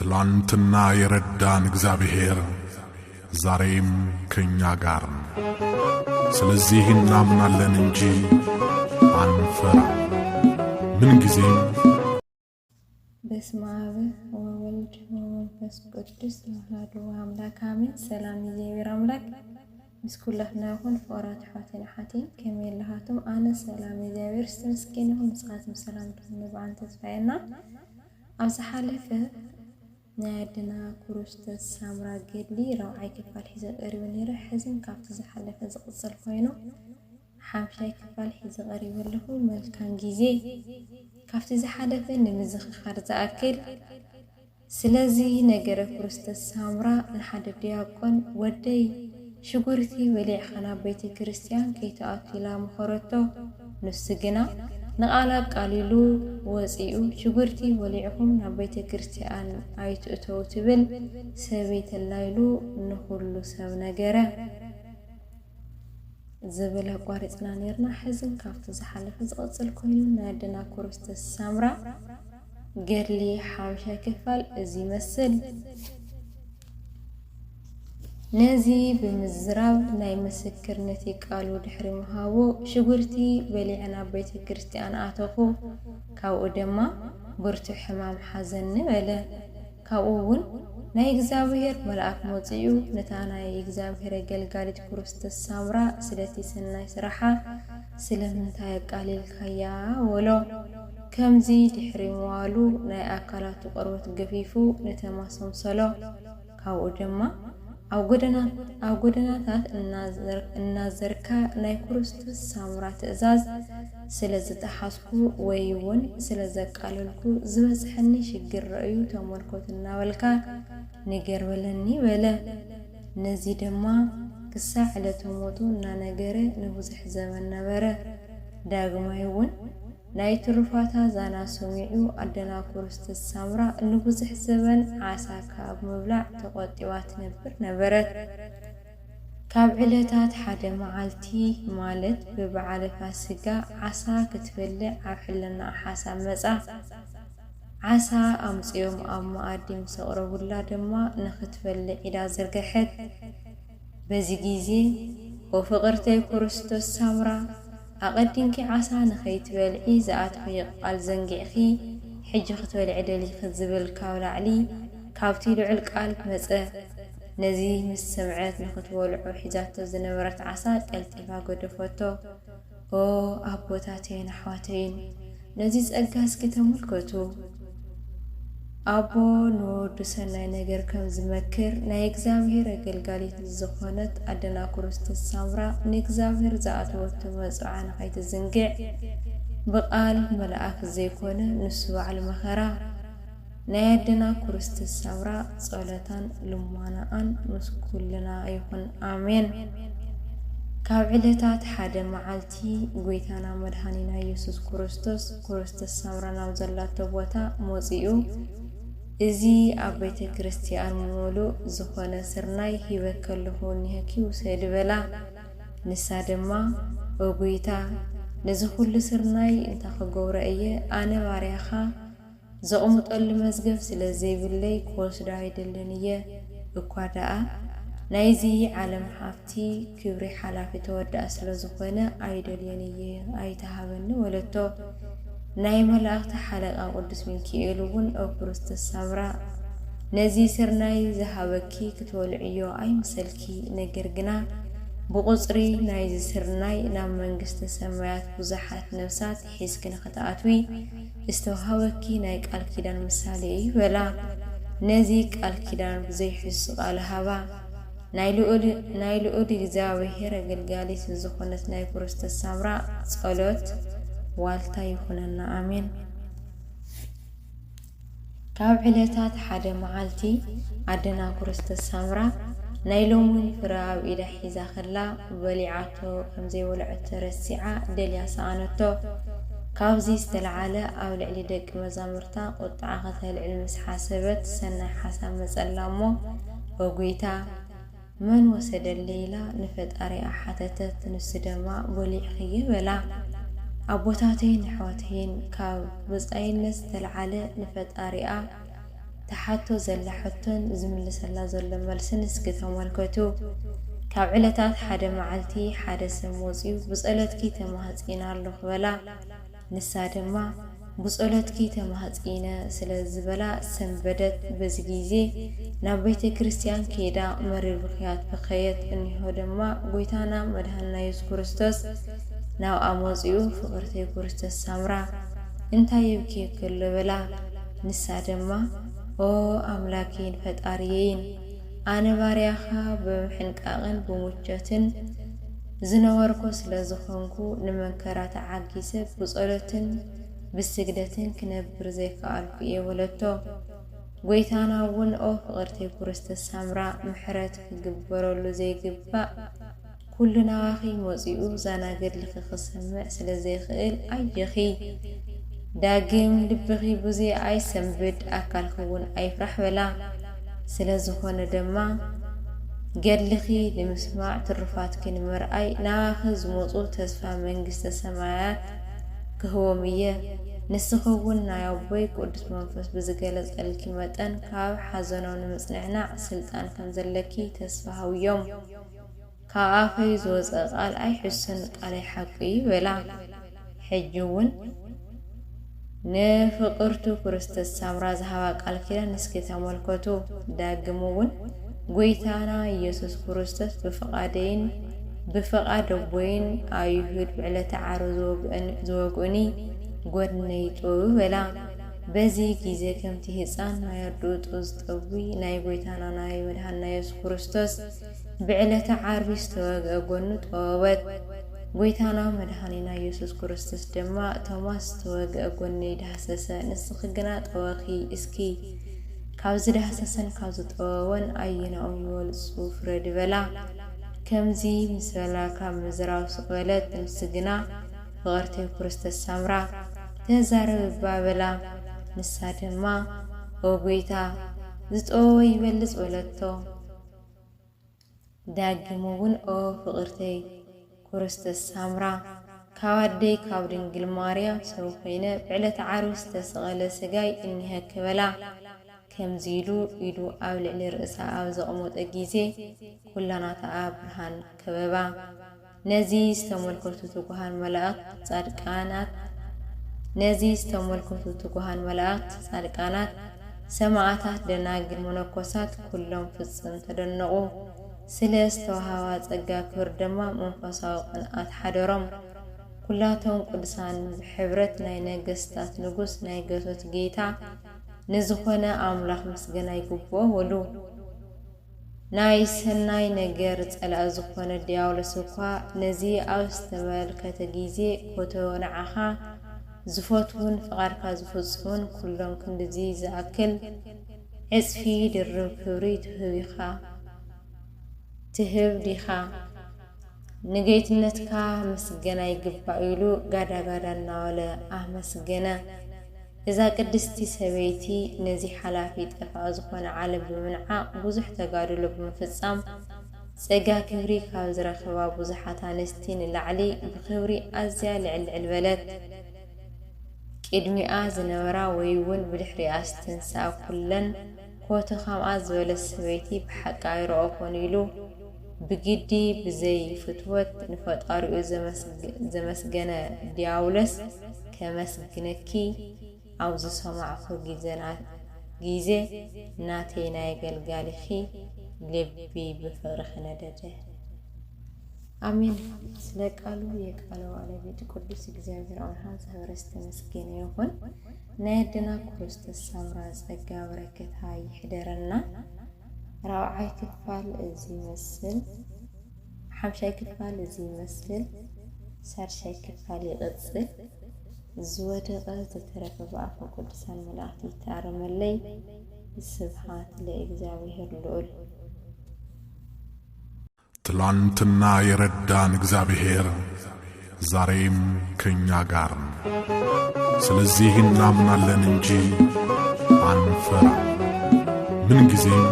ትላንትና የረዳን እግዚአብሔር ዛሬም ከኛ ጋር ነው። ስለዚህ እናምናለን እንጂ አንፈራም። ምን ጊዜም በስመ አብ ወወልድ ወመንፈስ ቅዱስ አሐዱ አምላክ አሜን። ሰላም እግዚአብሔር አምላክ ምስኩላትና ይሁን ፍቅራት ሐዋትን ሐቲን ከመላሃቱም አነ ሰላም እግዚአብሔር ስተመስገነ ይሁን ምስኻትም ሰላም ንባን ተስፋይና አብዝሓለፈ ናያድና ክርስቶስ ሳምራ ገድሊ ራውዓይ ክፋል ሒዘ ቀሪቡ ነይረ ሕዝን ካብቲ ዝሓለፈ ዝቕፅል ኮይኑ ሓምሻይ ክፋል ሒዘ ቀሪቡ ኣለኹ። መልካም ጊዜ ካብቲ ዝሓለፈ ንምዝኽኻር ዝኣክል ስለዚ ነገረ ክርስቶስ ሳምራ ንሓደ ዲያቆን ወደይ ሽጉርቲ በሊዕኻ ናብ ቤተ ክርስቲያን ከይተኣኪላ ምኸረቶ ንሱ ግና ንቓላብ ቃሊሉ ወፂኡ ሽጉርቲ በሊዕኹም ናብ ቤተ ክርስቲያን ኣይትእተው ትብል ሰበይት ላይሉ ንኹሉ ሰብ ነገረ ዝብል ኣቋሪፅና ነርና። ሕዝን ካብቲ ዝሓለፈ ዝቕፅል ኮይኑ ናያድና ክርስቶስ ሳምራ ገድሊ ሓምሻይ ክፋል እዚ ይመስል። ነዚ ብምዝራብ ናይ ምስክርነት ቃሉ ድሕሪ ምሃቦ ሽጉርቲ በሊዕ ናብ ቤተ ክርስቲያን ኣተኹ። ካብኡ ድማ ብርቱዕ ሕማም ሓዘን በለ። ካብኡ እውን ናይ እግዚአብሔር መልአክ መፂኡ ነታ ናይ እግዚአብሔር አገልጋሊት ክርስቶስ ሳምራ ስለቲ ሰናይ ስራሓ ስለምንታይ ኣቃሊልካያ ወሎ። ከምዚ ድሕሪ ምዋሉ ናይ ኣካላቱ ቆርበት ገፊፉ ነተማሰምሰሎ። ካብኡ ድማ ኣብ ጎደናታት እናዘርካ ናይ ክርስቶስ ሳምራ ትእዛዝ ስለ ዝተሓስኩ ወይ እውን ስለ ዘቃለልኩ ዝበፅሐኒ ሽግር ረእዩ ተመልኮት እናበልካ ንገር በለኒ በለ። ነዚ ድማ ክሳዕ ዕለተ ሞቱ እናነገረ ንብዙሕ ዘመን ነበረ። ዳግማይ እውን ናይ ትሩፋታ ዛና ሰሚዑ ኣደና ክርስቶስ ሳምራ ንብዙሕ ዘመን ዓሳ ካብ ምብላዕ ተቆጢባ ትነብር ነበረት። ካብ ዕለታት ሓደ መዓልቲ ማለት ብበዓለ ፋሲጋ ዓሳ ክትበልዕ ኣብ ሕልና ሓሳብ መጻ። ዓሳ ኣምፂኦም ኣብ መኣዲ ምስ ኣቕረቡላ ድማ ንኽትበልዕ ኢዳ ዘርገሐት። በዚ ጊዜ ወፍቕርተይ ክርስቶስ ሳምራ ኣቐዲንኪ ዓሳ ንኸይትበልዒ ዝኣትኺ ቃል ዘንጊዕኺ ሕጂ ክትበልዕ ደሊኺ ዝብል ካብ ላዕሊ ካብቲ ልዑል ቃል መፀ። ነዚ ምስ ሰምዐት ንኽትበልዑ ሒዛቶ ዝነበረት ዓሳ ቀልጢፋ ገደፈቶ። ኦ ኣቦታተይን ኣሕዋተይን ነዚ ጸጋ እስኪ ተመልከቱ። ኣቦ ንወዱ ሰናይ ነገር ከም ዝመክር ናይ እግዚአብሔር አገልጋሊት ዝኾነት ኣደና ክርስቶስ ሳምራ ንእግዚአብሔር ዝኣተወቶ መጽዓ ንኸይትዝንግዕ ብቓል መልአክ ዘይኮነ ንሱ ባዕል መኸራ። ናይ ኣደና ክርስቶስ ሳምራ ጸሎታን ልማናኣን ምስ ኩልና ይኹን ኣሜን። ካብ ዕለታት ሓደ መዓልቲ ጎይታና መድኃኒና ኢየሱስ ክርስቶስ ሳምራ ናብ ዘላቶ ቦታ መፂኡ እዚ ኣብ ቤተ ክርስቲያን ሙሉእ ዝኾነ ስርናይ ሂበክ ከለኹ ኒሄኪ ውሰድ በላ። ንሳ ድማ ጎይታ ነዚ ኩሉ ስርናይ እንታይ ክገብሮ እየ? ኣነ ባርያኻ ዘቕምጠሉ መዝገብ ስለ ዘይብለይ ክወስዶ ኣይደለን እየ። እኳ ደኣ ናይዚ ዓለም ሃብቲ ክብሪ ሓላፊ ተወዳእ ስለ ዝኾነ ኣይደልየን እየ ኣይተሃበኒ ወለቶ። ናይ መላእክቲ ሓለቃ ቅዱስ ሚካኤል እውን ኣብ ክርስቶስ ሳምራ ነዚ ስርናይ ዝሃበኪ ክትበልዕዮ ኣይምሰልኪ፣ ነገር ግና ብቁፅሪ ናይዚ ስርናይ ናብ መንግስተ ሰማያት ብዙሓት ነፍሳት ሒዝኪ ንኽትኣትዊ ዝተውሃበኪ ናይ ቃል ኪዳን ምሳሌ እዩ በላ። ነዚ ቃል ኪዳን ብዘይሕሱ ቃል ሃባ። ናይ ልዑል እግዚአብሔር አገልጋሊት ዝኾነት ናይ ክርስቶስ ሳምራ ጸሎት ዋልታ ይኹነና ኣሜን። ካብ ዕለታት ሓደ መዓልቲ ኣደና ክርስቶስ ሳምራ ናይ ሎሙን ፍረ ኣብ ኢዳ ሒዛ ኸላ በሊዓቶ ከምዘይበልዐቶ ረሲዓ ደልያ ሰኣነቶ። ካብዚ ዝተለዓለ ኣብ ልዕሊ ደቂ መዛሙርታ ቁጥዓ ከተልዕል ምስ ሓሰበት ሰናይ ሓሳብ መጸላ እሞ ጎይታ መን ወሰደለ ኢላ ንፈጣሪኣ ሓተተት። ንሱ ድማ በሊዕኽየ በላ። ኣቦታተይን ኣሕዋተይን ካብ ብፃይነት ዝተለዓለ ንፈጣሪኣ تحاتو زلحتون زملسلا زل ملسن اسك تملكتو ካብ ዕለታት ሓደ መዓልቲ ሓደ ሰብ ወፂኡ ብጸሎትኪ ተማህጺና ኣለኹ በላ ንሳ ድማ ብጸሎትኪ ተማህጺነ ስለ ዝበላ ሰንበደት በዚ ግዜ ናብ ቤተ ክርስቲያን ከይዳ መሪር ብኽያት በኸየት እንሆ ድማ ጎይታና መድኃኒትና ኢየሱስ ክርስቶስ ናብ ኣመጺኡ ፍቅርተ ክርስቶስ ሳምራ እንታይ ይብኪ ከሎ በላ ንሳ ድማ ኦ አምላኬን ፈጣሪዬን አነ ባሪያኻ በሕንቃቕን በሙቸትን ዝነበርኮ ስለ ዝኾንኩ ንመንከራት ዓጊሰ ብጸሎትን ብስግደትን ክነብር ዘይከኣልኩ እየ ወለቶ ጎይታና እውን ኦ ፍቅርተ ክርስቶስ ሳምራ ምሕረት ክግበረሉ ዘይግባእ ኩሉ ናዋኺ መጺኡ ዛናገድልኺ ክሰምዕ ስለ ዘይኽእል ኣየኺ ዳግም ልብኺ ብዙ ኣይሰንብድ ኣካልኺ እውን ኣይፍራሕ በላ ስለዝኾነ ድማ ገድልኺ ንምስማዕ ትሩፋትኪ ንምርኣይ ናባኺ ዝመፁ ተስፋ መንግስተ ሰማያት ክህቦም እየ ንስኸውን ናይ ኣቦይ ቅዱስ መንፈስ ብዝገለጸልኪ መጠን ካብ ሓዘኖም ንምጽንዕናዕ ስልጣን ከም ዘለኪ ተስፋ ሃብዮም ካብ ኣፈይ ዝወፀ ቃል ኣይሕሱን ቃለይ ሓቂ በላ ሕጂ እውን ንፍቅርቱ ክርስቶስ ሳምራ ዝሃባ ቃል ኪዳን እስኪ ተመልከቱ ዳግም እውን ጎይታና ኢየሱስ ክርስቶስ ብፈቃድ ኣቦይን ኣይሁድ ብዕለተ ዓርብ ዝወግኡኒ ጎድነይ ጥቡ በላ በዚ ግዜ ከምቲ ህፃን ናይ ኣዶጡ ዝጠዊ ናይ ጎይታና ናይ መድኃኒትና ኢየሱስ ክርስቶስ ብዕለተ ዓርብ ዝተወግአ ጎኑ ጠወበት ጎይታና መድኃኒትና ኢየሱስ ክርስቶስ ድማ ቶማስ ተወግአ ጎነይ ዳሰሰ ንስኺ ግና ጠወኺ እስኪ ካብ ዝዳሰሰን ካብ ዝጠወወን ኣይናኦም ይወልፁ ፍረድ በላ ከምዚ ምስ በላ ካብ ምዝራብ ስቕበለት ምስግና ፍቅርተ ክርስቶስ ሳምራ ተዛረብ በላ ንሳ ድማ ኦ ጎይታ ዝጠወወ ይበልጽ ወለቶ ዳግም እውን ኦ ፍቅርተይ ክርስቶስ ሳምራ ካብ ኣደይ ካብ ድንግል ማርያም ሰብ ኮይነ ብዕለተ ዓርብ ዝተሰቐለ ስጋይ እኒሀክ በላ ከምዚ ኢሉ ኢዱ ኣብ ልዕሊ ርእሳ ኣብ ዘቕመጠ ግዜ ኩላናታ ኣብ ብርሃን ከበባ ነዚ ዝተመልከቱ ትጉሃን መላእክት ጻድቃናት ሰማዕታት ደናግል መነኮሳት ኩሎም ፍጽም ተደነቑ ስለ ዝተዋሃባ ጸጋ ክብር ድማ መንፈሳዊ ቅንኣት ሓደሮም ኩላቶም ቅዱሳን ብሕብረት ናይ ነገስታት ንጉስ ናይ ገቶት ጌታ ንዝኾነ ኣምላኽ ምስገና ይግብኦ ወሉ ናይ ሰናይ ነገር ጸላእ ዝኾነ ዲያብሎስ እኳ ነዚ ኣብ ዝተመልከተ ግዜ ኮተወንዓኻ ዝፈትውን ፍቓድካ ዝፍጽሙን ኩሎም ክንድዚ ዝኣክል ዕጽፊ ድርብ ክብሪ ትህብ ዲኻ ንጌትነትካ ምስገና ይግባእ ኢሉ ጋዳጋዳ እናበለ ኣመስገነ እዛ ቅድስቲ ሰበይቲ ነዚ ሓላፊ ጠፋእ ዝኾነ ዓለም ብምንዓቕ ብዙሕ ተጋድሎ ብምፍጻም ጸጋ ክብሪ ካብ ዝረኸባ ብዙሓት ኣንስቲ ንላዕሊ ብክብሪ ኣዝያ ልዕልዕል በለት ቅድሚኣ ዝነበራ ወይ እውን ብድሕሪኣ ዝተንስኣ ኩለን ኮተ ከምኣ ዝበለት ሰበይቲ ብሓቂ ኣይረአኾን ኢሉ ብግዲ ብዘይ ፍትወት ንፈጣሪኡ ዘመስገነ ዲያብሎስ ከመስግነኪ ኣብ ዝሰማዕኹ ግዜ ናተይ ናይ ገልጋሊኺ ልቢ ብፍቕሪ ክነደደ አሜን። ስለ ቃሉ የቃሉ ባለቤት ቅዱስ እግዚአብሔር አብርሃም ዘህረስ ተመስገነ ይሁን። ናይድና ክርስቶስ ሳምራ ጸጋ በረከት ይሕደረና። ራብዓይ ክፋል እዚ መስል ሓምሻይ ክፋል እዚ መስል ሳድሻይ ክፋል ይቕጽል ዝወደቐ ዝተረፈ በኣፈ ቅዱሳን መላእክት ይተኣረመለይ። ስብሐት ለእግዚአብሔር ልዑል። ትላንትና የረዳን እግዚአብሔር ዛሬም ከኛ ጋር ነው። ስለዚህ እናምናለን እንጂ አንፈራም። ምን ጊዜም